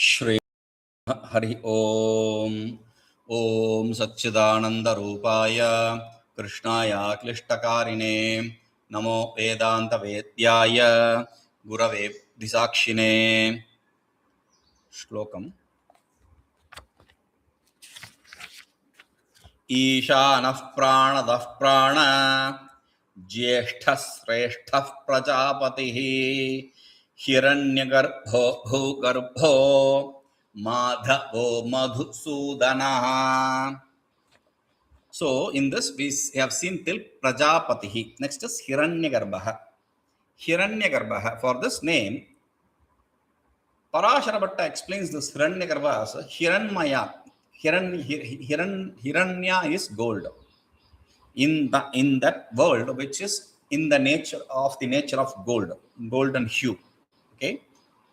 श्री हरि ओम ओम सच्चिदानंदरूपाय कृष्णाय क्लिष्टकारिणे नमो वेदांत वेद्याय गुरवे दिसाक्षिणे। श्लोकम् ईशानः प्राणदः प्राण ज्येष्ठः श्रेष्ठः प्रजापतिः हिरण्यगर्भो भूगर्भो माधवो मधुसूदनः. So in this we have seen till prajapatihi. Next is hiraṇyagarbhaḥ. Hiraṇyagarbhaḥ, for this name Parāśara Bhatta explains this hiraṇyagarbha as hiraṇmaya. Hiranya is gold. In that world which is in the nature of golden hue. Okay,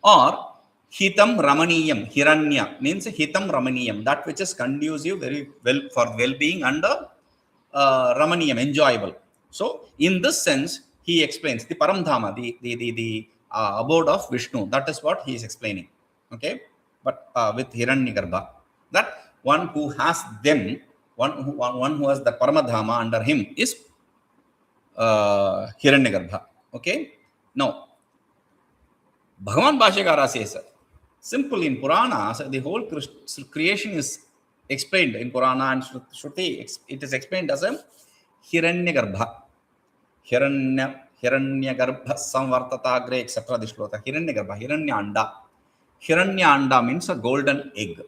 or hitam ramaniyam. Hiranya means hitam ramaniyam, that which is conducive very well for well-being and ramaniyam, enjoyable. So in this sense he explains the paramdhama, the abode of Vishnu. That is what he is explaining. Okay, but with Hiranyagarbha, that one who has them, one who has the paramadhama under him is Hiranyagarbha. Okay, now Bhagavan Bhashyakara says, simple in Puranas, the whole creation is explained in Purana and Shruti. It is explained as a hiraṇyagarbha. Hiraṇyagarbha samavartatāgre, etc. This shloka. Hiraṇyagarbha, hiraṇya-anda. Hiraṇya-anda means a golden egg.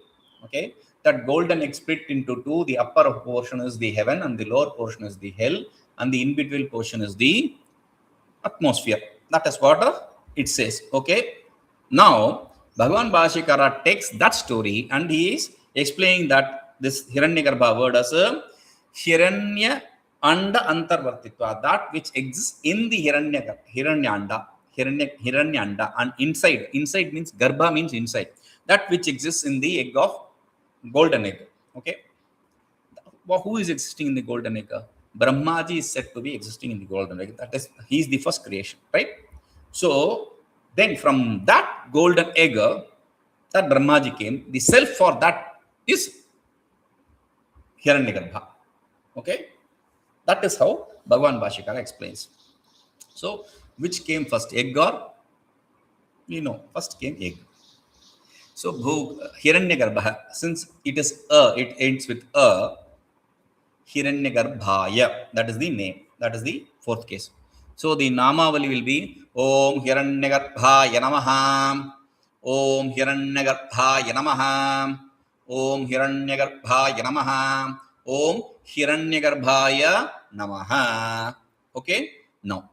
Okay, that golden egg split into two. The upper portion is the heaven and the lower portion is the hell, and the in-between portion is the atmosphere. That is what it says. Okay, now Bhagavan Bhashyakara takes that story and he is explaining that this Hiranyagarbha word as a hiraṇya-garbhaḥ, that which exists in the hiraṇya-anda, and inside means garbha means inside, that which exists in the egg of golden egg. Okay, who is existing in the golden egg? Brahmaji is said to be existing in the golden egg. That is, he is the first creation, right? So then from that golden egg that Brahmaji came, the self for that is Hiranyagarbha. Okay, that is how Bhagavan Bhashyakara explains. So which came first, egg or? First came egg. So Hiranyagarbha, since it is it ends with Hiranyagarbhaya, that is the name, that is the fourth case. So the namavali will be Om Hiraṇyagarbhāya Namaha, Om Hiraṇyagarbhāya Namaha, Om Hiraṇyagarbhāya Namaha, Om Hiraṇyagarbhāya Namaha. Okay, now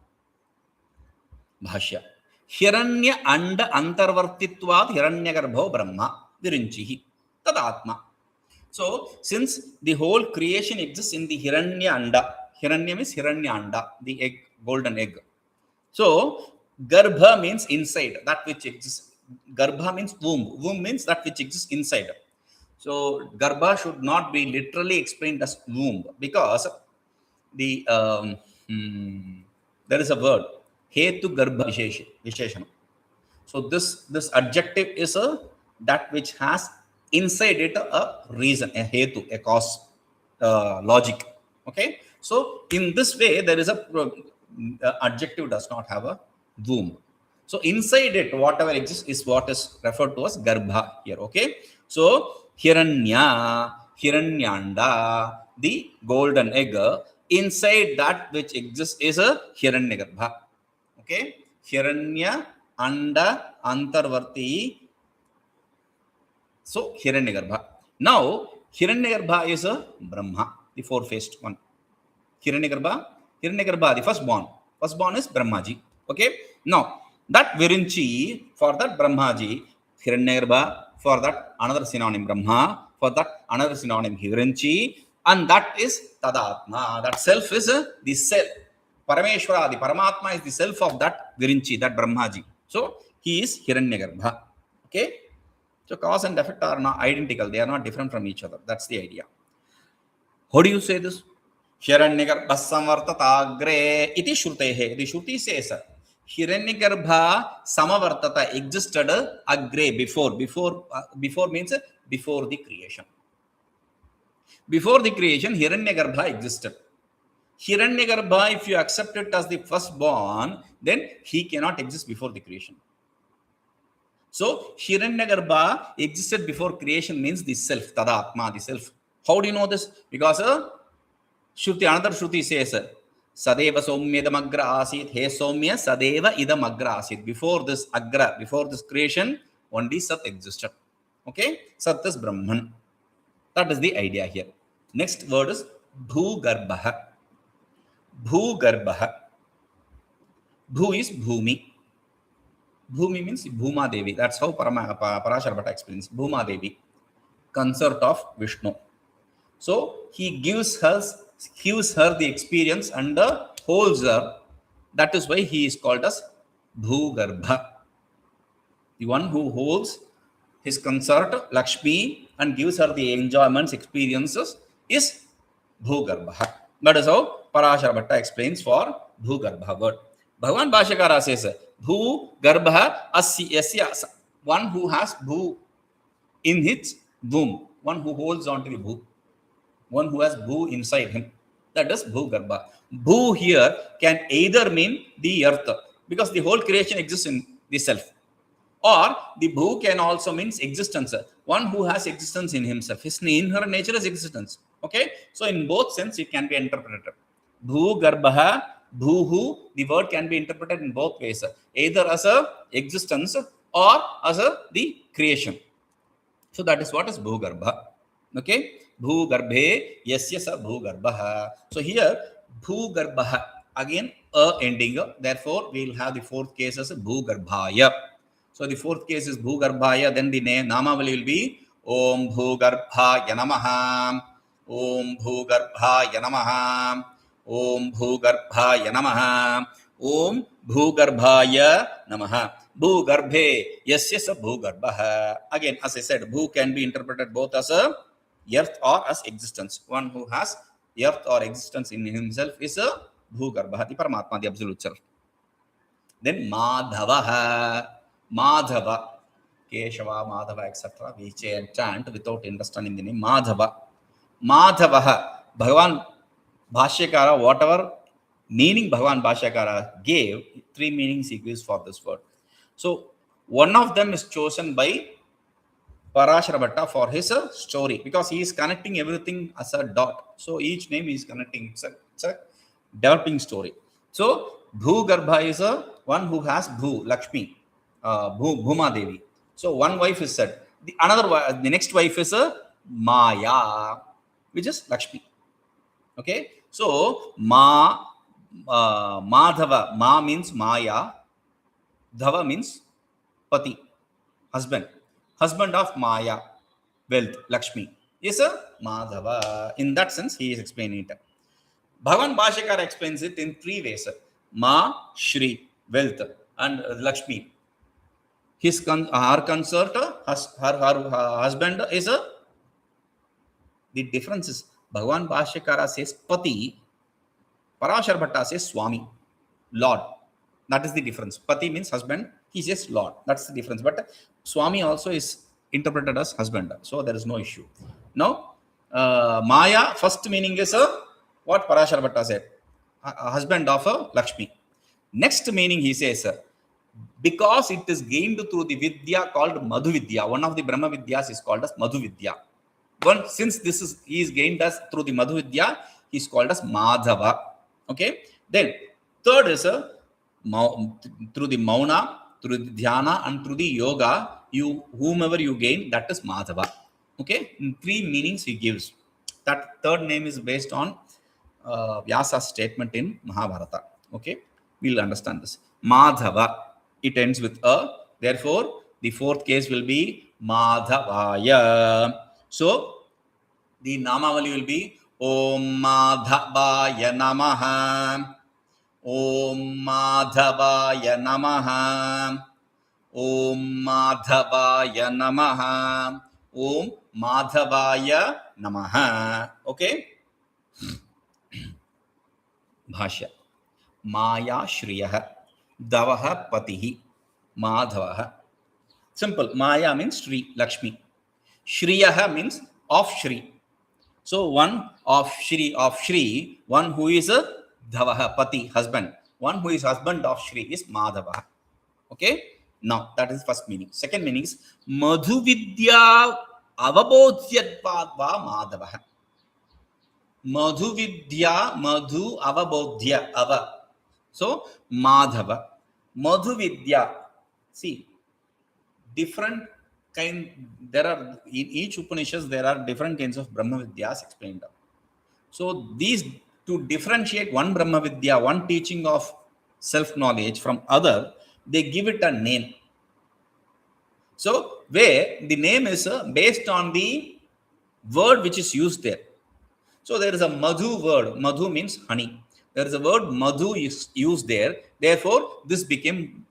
Bhashya. hiraṇya-garbhaḥ hiraṇyagarbho brahmā viriñciḥ tadātmā. So since the whole creation exists in the hiraṇya-anda, hiranya means hiraṇya-anda, the egg, golden egg. So garbha means inside, that which exists. Garbha means womb. Womb means that which exists inside. So garbha should not be literally explained as womb, because the there is a word hetu-garbha visheshana. So this adjective is that which has inside it a reason, a hetu, a cause, logic. Okay, so in this way there is a adjective does not have a womb. So inside it whatever exists is what is referred to as garbha here. Okay, so hiranya-anda, the golden egg, inside that which exists is a hiranyagarbha. Okay, hiraṇya-garbhaḥ. So Hiranyagarbha. Now Hiranyagarbha is a Brahma, the four-faced one. Hiranyagarbha, the firstborn is Brahmaji. Okay, now that viriñciḥ, for that Brahmaji, Hiranyagarbha, for that another synonym Brahma, for that another synonym viriñciḥ, and that is tadātmā. That self is the self. Parameshwara, the Paramatma is the self of that viriñciḥ, that Brahmaji. So he is Hiranyagarbha. Okay, so cause and effect are not identical, they are not different from each other. That's the idea. How do you say this? Hiraṇyagarbhaḥ samavartatāgre iti śruteḥ. The Shruti says Hiraṇya-garbha samavartata existed agre before. Before means before the creation. Before the creation, hiraṇya-garbha existed. Hiraṇya-garbha, if you accept it as the firstborn, then he cannot exist before the creation. So, hiraṇya-garbha existed before creation means the self, tadātmā, the self. How do you know this? Because another Shruti says, Sadeva Somyadam Agra Asit, He Somya Sadeva Idam Agra Asit. Before this Agra, before this creation, only Sat existed. Okay? Sat is Brahman. That is the idea here. Next word is bhūgarbhaḥ. Bhūgarbhaḥ. Bhū is Bhūmi. Bhūmi means Bhūma Devi. That's how Parāsharabhatta explains. Bhūma Devi, consort of Vishnu. So he gives her the experience and holds her. That is why he is called as Bhūgarbha. The one who holds his consort Lakshmi and gives her the enjoyments, experiences is Bhūgarbha. That is how Parāsharabhatta explains for Bhūgarbha word. Bhagavan Bhāshyakara says, Bhūgarbha yasya, one who has Bhū in his womb, one who holds on to the Bhū, one who has Bhū inside him. That is Bhūgarbha. Bhū here can either mean the earth, because the whole creation exists in the self. Or the Bhū can also mean existence, one who has existence in himself. His inherent nature is existence. Okay? So in both sense it can be interpreted. Bhūgarbha, Bhūhu, the word can be interpreted in both ways, either as a existence or as the creation. So that is what is Bhūgarbha. Okay? Bhūgarbhe yasya sa bhūgarbhaḥ. So here Bhūgarbhaḥ, again ending. Therefore we will have the fourth case as Bhūgarbhāya. So the fourth case is Bhūgarbhāya. Then the name Namavali will be Om Bhūgarbhāya Namaha. Om Bhūgarbhāya Namaha. Om Bhūgarbhāya Namaha. Om Bhūgarbhāya Namaha. Bhūgarbhe yasya sa bhūgarbhaḥ. Again, as I said, Bhū can be interpreted both as a earth or as existence. One who has earth or existence in himself is a Bhūgarbha, the Paramatma, the absolute self. Then mādhavaḥ. Mādhava, Keshava, Mādhava, etc. We chant without understanding the name. Mādhava. Mādhavaḥ. Bhagavan Bhāshyakara, whatever meaning Bhagavan Bhāshyakara gave, three meanings he gives for this word. So one of them is chosen by Parāsharabhatta for his story, because he is connecting everything as a dot. So each name is connecting. It's a developing story. So Bhūgarbha is a one who has Bhū, Lakshmi, Bhūma Devi. So one wife is said. The next wife is a Māyāḥ, which is Lakshmi. Okay. So Mādhava, Ma means Māyāḥ, Dhava means Pati, husband. Husband of Māyāḥ, wealth, Lakshmi, is a Mādhava. In that sense, he is explaining it. Bhagavan Bhāshyakara explains it in three ways. Ma, Shri, wealth, and Lakshmi. Her consort, her husband is a. The difference is Bhagavan Bhāshyakara says Pati, Parāsharabhatta says Swami, Lord. That is the difference. Pati means husband, he says Lord. That's the difference. But Swami also is interpreted as husband. So there is no issue. Now, Maya, first meaning is what Parāsharabhatta said, a husband of Lakshmi. Next meaning he says, because it is gained through the vidya called madhuvidya. One of the Brahma vidyas is called as madhuvidya. Since he is gained as through the madhuvidya, he is called as Mādhava. Okay. Then third is through the mauna, through the dhyana, and through the yoga, whomever you gain, that is Mādhava. Okay. In three meanings he gives. That third name is based on Vyasa's statement in Mahabharata. Okay. We'll understand this. Mādhava. It ends with a. Therefore, the fourth case will be Mādhavāya. So, the Namavali will be Om Mādhavāya Namaha. Om Mādhavāya Namaha. Om Mādhavāya Namaha. Om Mādhavāya Namaha. Okay? Bhāshya. Māyāḥ śriyaḥ. dhavaḥ patiḥ, mādhavaḥ. Simple. Maya means Shri, Lakshmi. Śriyaḥ means of Shri. So one of Shri, one who is a dhavaḥ, pati, husband. One who is husband of Shri is mādhavaḥ. Okay. Now that is first meaning. Second meaning is madhuvidyāvabodhyatvādvā mādhavaḥ. madhuvidyāvabodhyatvādvā. So Madhava, madhuvidya. See, different kind. There are in each Upanishads there are different kinds of Brahma Vidyas explained. So these, to differentiate one Brahma Vidya, one teaching of self knowledge from other, they give it a name. So where the name is based on the word which is used there. So there is a madhu word. Madhu means honey. There is a word madhu is used there. Therefore, this became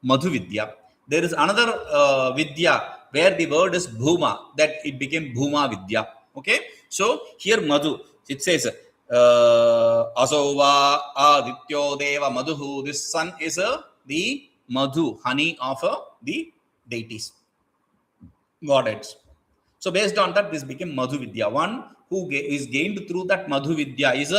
madhuvidya. There is another vidya where the word is bhuma, that it became bhuma vidya. Okay. So here madhu, it says asova adityo deva madhu. This sun is the madhu, honey of the deities, godheads. So based on that, this became madhuvidya. One who is gained through that madhuvidya is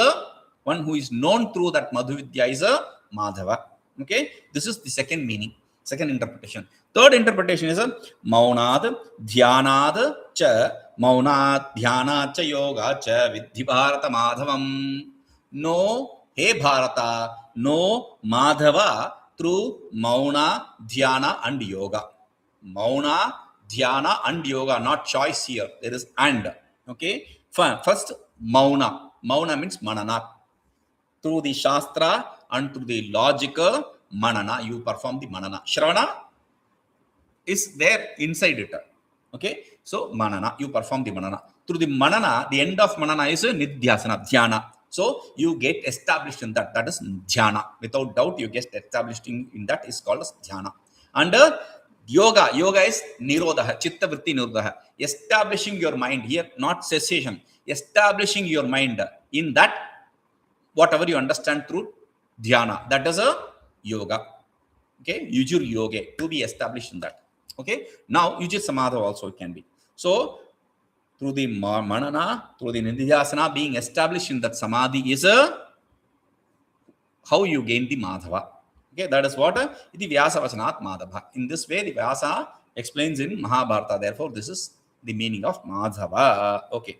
one who is known through that madhuvidya is a madhava. Okay, this is the second meaning, second interpretation. Third interpretation is maunāddhyānācca, maunāddhyānācca yogācca, viddhi bhārata mādhavam. No, hey Bharata, no madhava through mauna, dhyana and yoga. Mauna, dhyana and yoga, not choice here. There is and. Okay. First, mauna. Mauna means manana. Through the shastra and through the logical manana, you perform the manana. Shravana is there inside it. Okay. So manana, you perform the manana. Through the manana, the end of manana is nidhyasana, dhyana. So you get established in that. That is dhyana. Without doubt, you get established in that is called as dhyana. Under yoga, yoga is nirodha, chitta vritti nirodha. Establishing your mind here, not cessation. Establishing your mind in that, whatever you understand through dhyana. That is a yoga. Okay, yujur yoga, to be established in that. Okay, now yujur samadha also can be. So through the manana, through the nidhyasana, being established in that samadhi is how you gain the madhava. Okay, that is what the vyāsavacanād mādhavaḥ. In this way, the Vyasa explains in Mahabharata. Therefore, this is the meaning of madhava. Okay.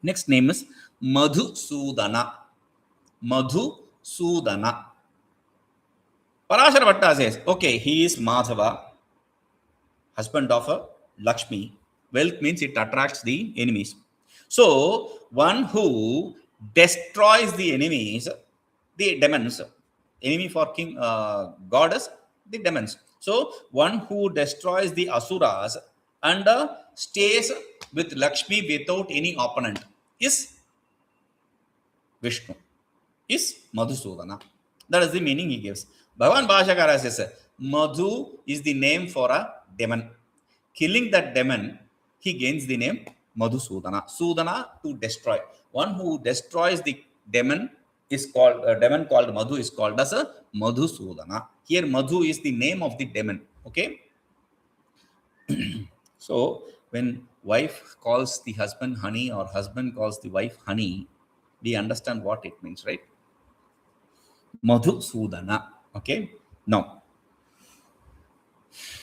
Next name is madhusūdanaḥ. Madhusūdanaḥ. Parāśara Bhatta says, okay, he is Madhava, husband of Lakshmi. Wealth means it attracts the enemies. So, one who destroys the enemies, the demons, enemy for king, goddess, the demons. So, one who destroys the asuras and stays with Lakshmi without any opponent is Vishnu, is Madhusūdana. That is the meaning he gives. Bhagavan Bhāśyakara says, Madhu is the name for a demon. Killing that demon, he gains the name Madhusūdana. Sūdana, to destroy. One who destroys the demon is called, a demon called Madhu is called as a Madhusūdana. Here Madhu is the name of the demon. Okay. So when wife calls the husband honey or husband calls the wife honey, we understand what it means, right? Madhusūdana. Okay. Now,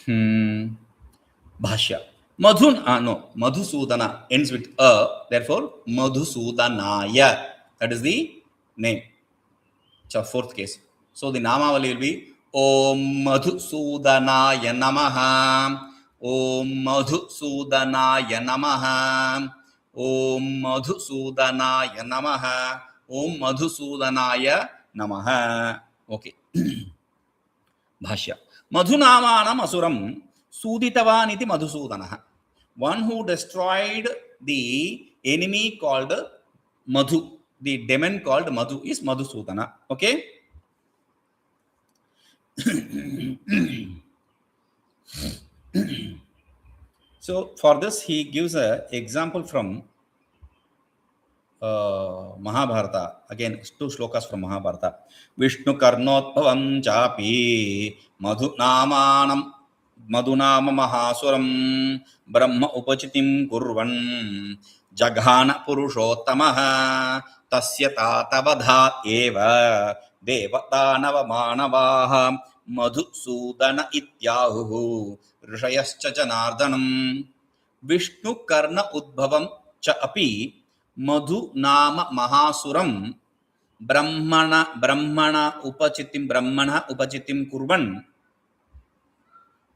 bhāṣya. Madhusūdana ends with a. Therefore, Madhusūdanāya. That is the name. Fourth case. So the namavali will be Om Madhusūdanāya Namaha. Om Madhusūdanāya Namaha. Om Madhusūdanāya Namaha. Om Madhusūdanāya Namaha. Okay. Bhāṣya. Madhunāmānamasurām sūditavāna iti madhusūdanaḥ. One who destroyed the enemy called Madhu, the demon called Madhu is Madhusūdana. Okay. So for this he gives an example from Mahabharata. Again, 2 shlokas from Mahabharata. Vishnu karṇodbhavam cāpi madhunāmamahāsuram brahma-upacitiṃ kurvan jaghāna puruṣottamaḥ tasya tātavadhāt eva devatānava-mānavāḥ madhusūdanaḥ ityāhu-ṛṣayaśca janārdanam Vishnu karna udbhavam cha api madhunāmamahāsuram brahmana upacitim kurvan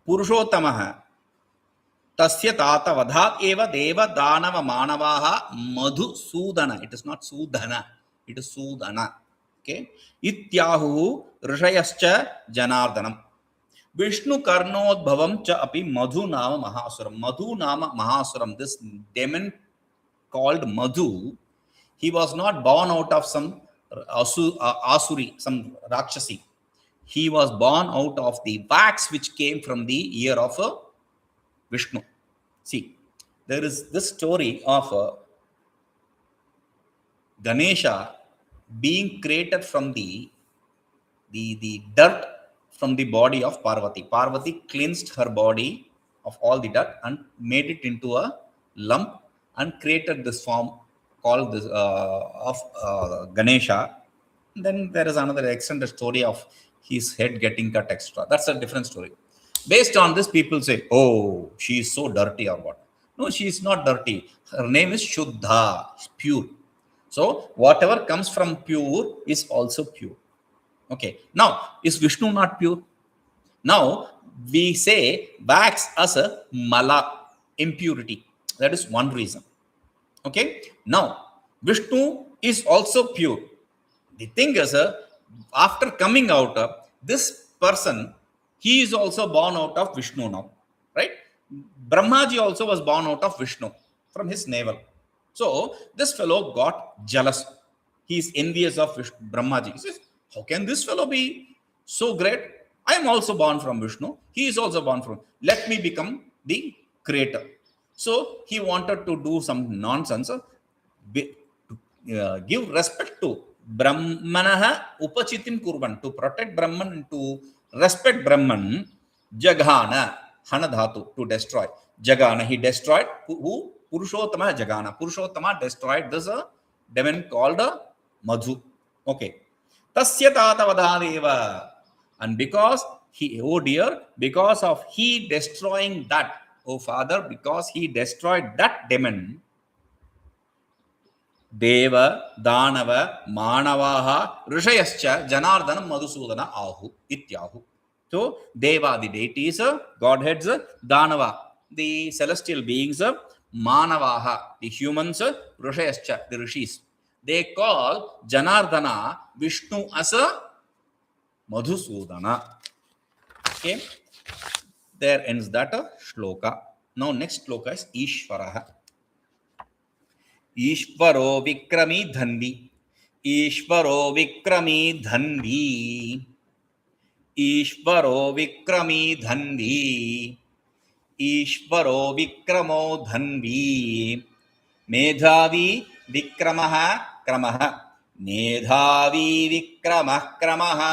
puruṣottamaḥ tasya tātavadhāt eva deva dānava mānavāḥ madhusūdana. It is not sūdana, it is sūdana. Okay, ityāhu-ṛṣayaśca janārdanam Vishnu karṇodbhavam cha api madhunāmamahāsuram. Madhunāmamahāsuram, this demon called Madhu, he was not born out of some asuri, some rakshasi. He was born out of the wax which came from the ear of Vishnu. See, there is this story of Ganesha being created from the dirt from the body of Parvati. Parvati cleansed her body of all the dirt and made it into a lump and created this form called this of Ganesha. Then there is another extended story of his head getting cut extra. That's a different story. Based on this, people say, oh, she is so dirty or what. No, she is not dirty. Her name is Shuddha, pure. So whatever comes from pure is also pure. Okay. Now, is Vishnu not pure? Now, we say wax as a mala, impurity. That is one reason. Okay. Now, Vishnu is also pure. The thing is, after coming out of this person, he is also born out of Vishnu now. Right? Brahmaji also was born out of Vishnu from his navel. So, this fellow got jealous. He is envious of Brahmaji. He says, how can this fellow be so great? I am also born from Vishnu. He is also born from. Let me become the creator. So he wanted to do some nonsense, give respect to Brahmanaha upacitiṃ kurvan, to protect Brahman and to respect Brahman. Jaghana, hanadhatu, to destroy. Jaghana, he destroyed. Who? Puruṣottama Jaghana. Puruṣottama destroyed this demon called Madhu. Okay. Tasya tātavadhāt. And because he, oh dear, because of he destroying that, oh father, because he destroyed that demon, Deva, Danava, Mānavaḥ, Ṛṣayascha, Janārdanam, Madhusūdanaḥ, Ahu, ityāhu. So, Deva, the deities, Godheads, Danava, the celestial beings, Mānavaḥ, the humans, Ṛṣayascha, the rishis. They call Janārdana Vishnu as a Madhusūdanaḥ. Okay. There ends that shloka. Now next shloka is Ishvaraḥ. Ishvaro vikrami dhanvi. Ishvaro vikrami dhanvi. Ishvaro vikrami dhanvi. Ishvaro vikramo dhanvi. Medhavi vikramaha kramaha. Medhavi vikramah kramaha.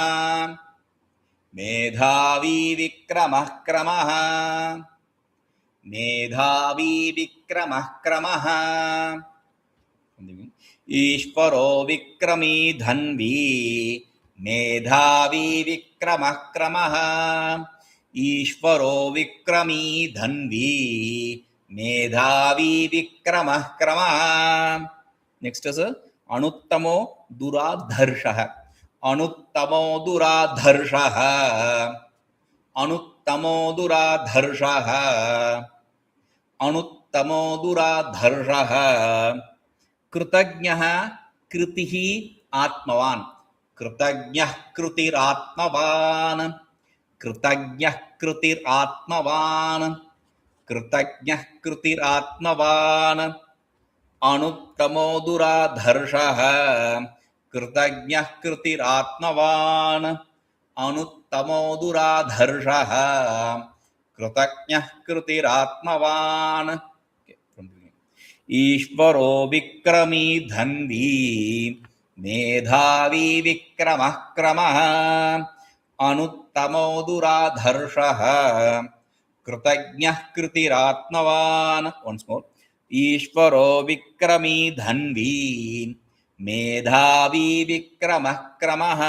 Medhavi vikramah kramaha. Medhavi vikramah kramaha. Ishvaro vikrami dhanvi. Medhavi vikramah kramaha. Ishvaro vikrami dhanvi. Medhavi vikramah kramaha. Next is anuttamo duradharshah. Anuttamo duradharshah. Anuttamo duradharshah. Anuttamo duradharshah. Kritagnyah kritihi atmavan. Kritagnyah kritir atmavan. Kritagnyah kritir atmavan. Kritagnyah kritir atmavan. Anuttamo duradharshah. Kritagnyah kritir atmavan. Anuttamo duradharshah. Kritagnyah kritir atmavan. ईश्वरो विक्रमी धन्वी मेधावी विक्रमः क्रमः अनुत्तमो दुराधर्षः कृतज्ञः कृतिरात्मवान्. Once more. ईश्वरो विक्रमी धन्वी मेधावी विक्रमः क्रमः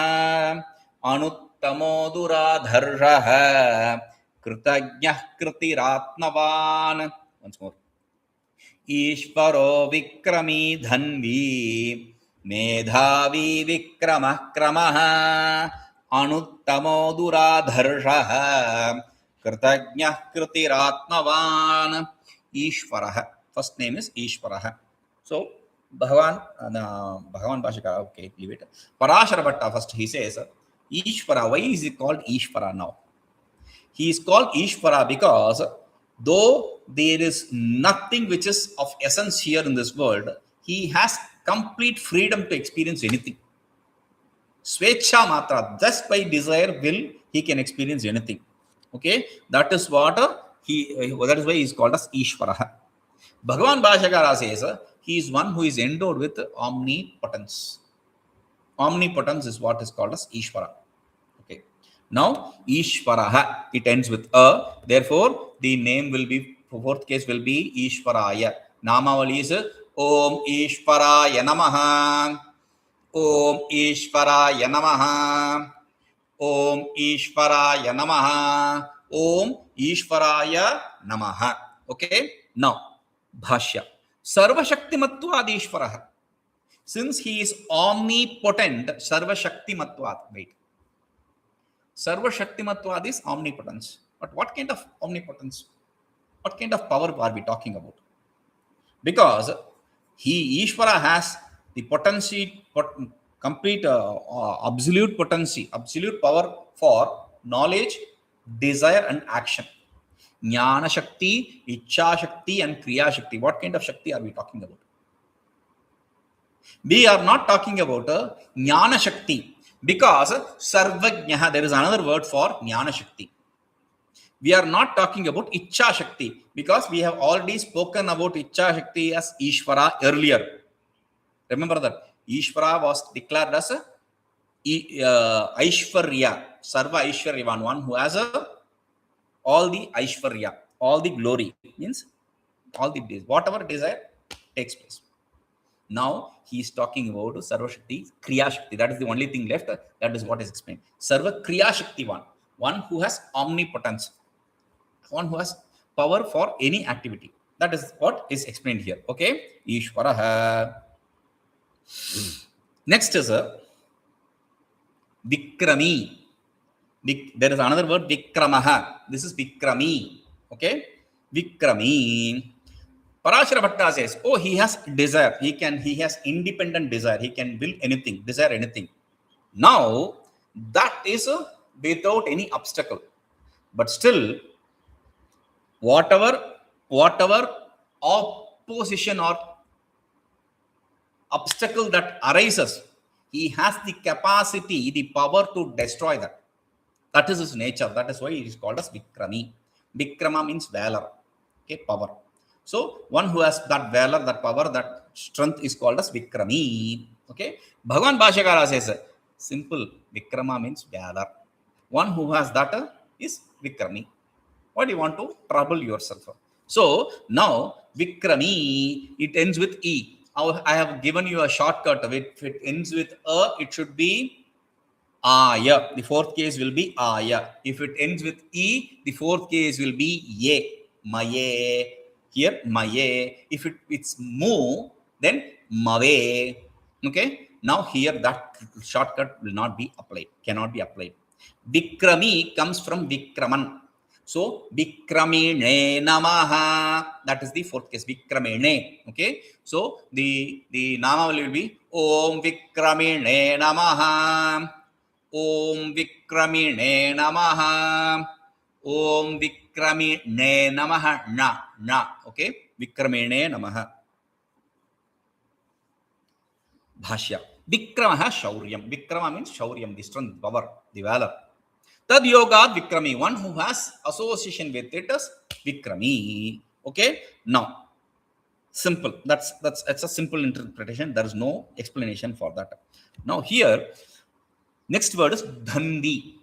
अनुत्तमो दुराधर्षः कृतज्ञः कृतिरात्मवान्. Once more. ईश्वरो विक्रमी धन्वी मेधावी विक्रमः क्रमः अनुत्तमो दुराधर्षः कृतज्ञः कृतिरात्मवान्. ईश्वरः. First name is Ishwarah. So Bhagavan Bhashakara, okay, leave it. Parashara Bhatta first he says Ishvara. Why is he called Ishvara now? He is called Ishvara because though there is nothing which is of essence here in this world, he has complete freedom to experience anything. Svecha matra, just by desire will he can experience anything. Okay, that is what that is why he is called as Ishvara. Bhagavan Bhashakara says he is one who is endowed with omnipotence. Omnipotence is what is called as Ishvara. Okay. Now Ishvaraha, it ends with a. Therefore, the name will be, fourth case will be Ishvaraya. Namavali is Om Ishvaraya Namaha. Om Ishvaraya Namaha. Om Ishvaraya Namaha. Om Ishvaraya Namaha. Okay. Now, Bhashya. Sarva Shaktimatvad Ishvaraha. Since he is omnipotent, Sarva Shaktimatvad. Wait. Sarva Shaktimatvad is omnipotence. But what kind of omnipotence? What kind of power are we talking about? Because Ishvara has the potency, complete absolute potency, absolute power for knowledge, desire and action. Jnana Shakti, Ichcha Shakti and Kriya Shakti. What kind of Shakti are we talking about? We are not talking about Jnana Shakti because Sarvajnaha, there is another word for Jnana Shakti. We are not talking about Ichcha Shakti because we have already spoken about Ichcha Shakti as Ishvara earlier. Remember that Ishvara was declared as Aishwarya, Sarva Aishwaryavan, one who has all the Aishwarya, all the glory, means all the days, whatever desire takes place. Now he is talking about Sarva Shakti, Kriya Shakti. That is the only thing left. That is what is explained. Sarva Kriya Shakti one who has omnipotence, one who has power for any activity. That is what is explained here. Okay, Ishvaraha. Next is Vikrami. There is another word, Vikramaha. This is Vikrami. Okay, Vikrami. Parashara Bhatta says, oh, he has desire. He has independent desire. He can will anything, desire anything. Now, that is without any obstacle. But still, whatever opposition or obstacle that arises, he has the capacity, the power to destroy that. That is his nature. That is why it is called as Vikrami. Vikrama means valor. Okay, power. So, one who has that valor, that power, that strength is called as Vikrami. Okay. Bhagavan Bhashakara says, simple, Vikrama means valor. One who has that is Vikrami. Why do you want to trouble yourself? So, now, Vikrami, it ends with E. I have given you a shortcut. If it ends with A, it should be Aya. The fourth case will be Aya. If it ends with E, the fourth case will be Ye. Maye. Here, Maye. If it's Mu, then Mave. Okay. Now, here that shortcut will not be applied. Cannot be applied. Vikrami comes from Vikraman. So, Vikramene Namaha. That is the fourth case. Vikramene. Okay. So, the Nama will be Om Vikramene Namaha. Om Vikramene Namaha. Om Vikramene Namaha. Na. Okay. Vikramene Namaha. Bhashya. Vikramaha Shauryam. Vikrama means Shauryam, the strength, power, the valor. Tad yogad Vikrami, one who has association with it is Vikrami. Okay. Now, Simple. That's a simple interpretation. There is no explanation for that. Now here, next word is dhandi.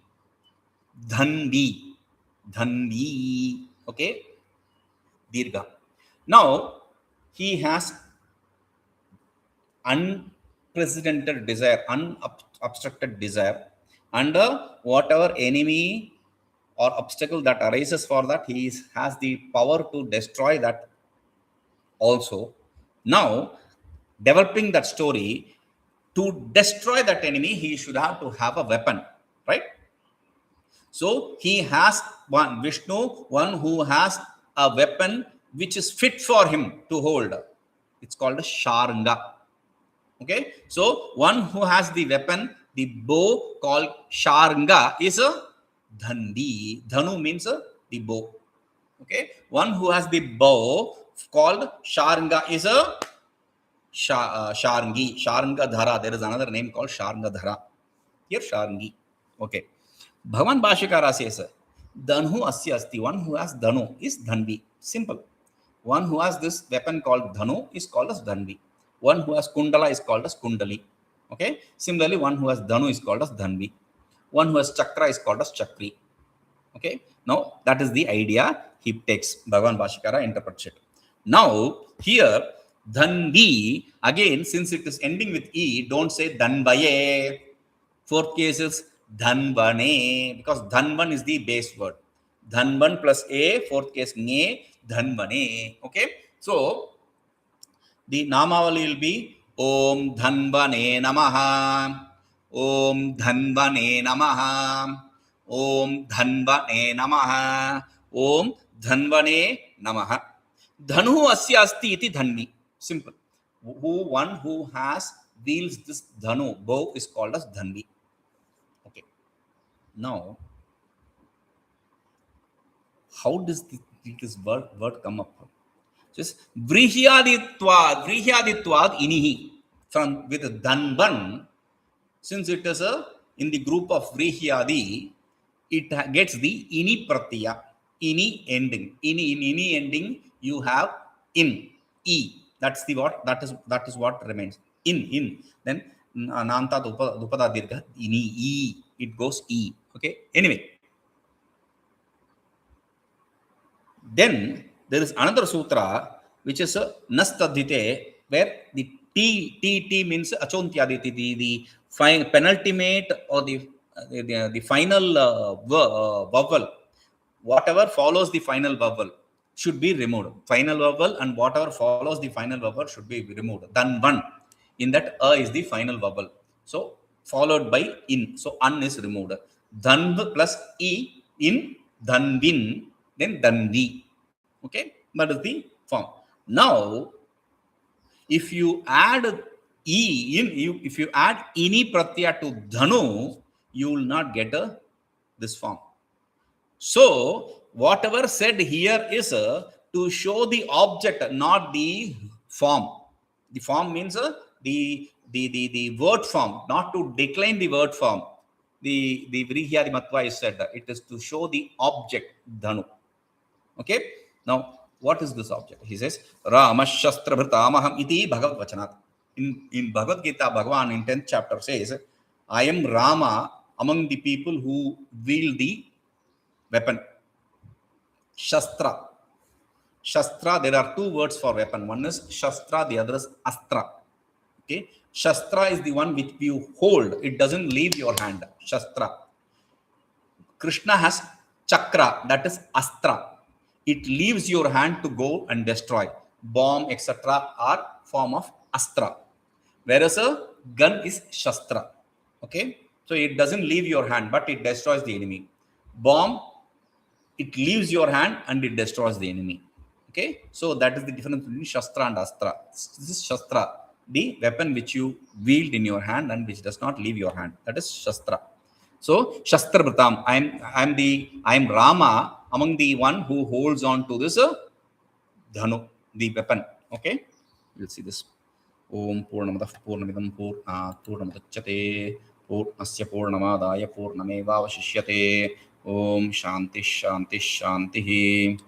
Dhandi. Dhandi. Okay. Dirgha. Now he has unprecedented desire, unobstructed desire, and whatever enemy or obstacle that arises for that, he has the power to destroy that also. Now, developing that story, to destroy that enemy, he should have to have a weapon, right? So he has one, Vishnu, one who has a weapon which is fit for him to hold. It's called a sharanga. Okay, so one who has the weapon, the bow called sharanga, is a dhandi. Dhanu means the bow. Okay, one who has the bow called sharanga is a sharangi. Sharanga dhara. There is another name called sharanga dhara. Here sharangi. Okay. Bhavan Bhashikara says, Dhanhu asya asti. One who has dhanu is dhandi. Simple. One who has this weapon called dhanu is called as dhandi. One who has kundala is called as kundali. Okay. Similarly, one who has dhanu is called as dhanvi. One who has chakra is called as chakri. Okay. Now, that is the idea he takes. Bhagavan Bhashikara interprets it. Now, here, dhanvi, again, since it is ending with e, don't say dhanvaye. Fourth case is dhanvane, because dhanvan is the base word. Dhanvan plus a, fourth case ne, dhanvane. Okay. So, the namavali will be Om Dhanvane Namaha, Om Dhanvane Namaha, Om Dhanvane Namaha, Om Dhanvane Namaha. Dhanu asya asti iti dhanvi. Simple. One who has wields this dhanu, bow, is called as dhanvi. Okay. Now, how does this word come up? Just vrihyaditvad inihi, from with dhanvan. Since it is in the group of vrihyadi, it gets the ini pratyaya, ini ending. Ini ending, you have in, e. That's the what, that is what remains. In. Then nanta dupada dirgha, ini, e. It goes e. Okay. Anyway. Then there is another sutra which is nastadhite, where the t means achontyaditi, the penultimate or the final vowel, whatever follows the final vowel should be removed. Final vowel and whatever follows the final vowel should be removed. Dhanvan, in that is the final vowel. So followed by in. So an is removed. Dhanv plus e in dhanvin, then dhanvi. Okay, that is the form. Now, if you add e in, if you add ini pratyaya to dhanu, you will not get this form. So, whatever said here is to show the object, not the form. The form means the word form, not to decline the word form. The Vrihyadi Matva is said that it is to show the object, dhanu. Okay. Now, what is this object? He says, Rāma-shastrabhritāmaham iti Bhagavad Vachanāt. In Bhagavad Gita, Bhagavan in 10th chapter says, I am Rama among the people who wield the weapon. Shastra. Shastra, there are two words for weapon. One is Shastra, the other is Astra. Okay. Shastra is the one which you hold. It doesn't leave your hand. Shastra. Krishna has Chakra, that is Astra. It leaves your hand to go and destroy. Bomb, etc. are form of Astra. Whereas a gun is Shastra. Okay. So it doesn't leave your hand, but it destroys the enemy. Bomb, it leaves your hand and it destroys the enemy. Okay. So that is the difference between Shastra and Astra. This is Shastra, the weapon which you wield in your hand and which does not leave your hand. That is Shastra. So Shastra Bhritam, I am Rama among the one who holds on to this dhanu, the weapon. Okay, we'll see this. Om Purnamadah Purnamidam Purnamudachyate Purnasya Purnamadaya Purnamevavashishyate. Om Shanti Shanti Shanti.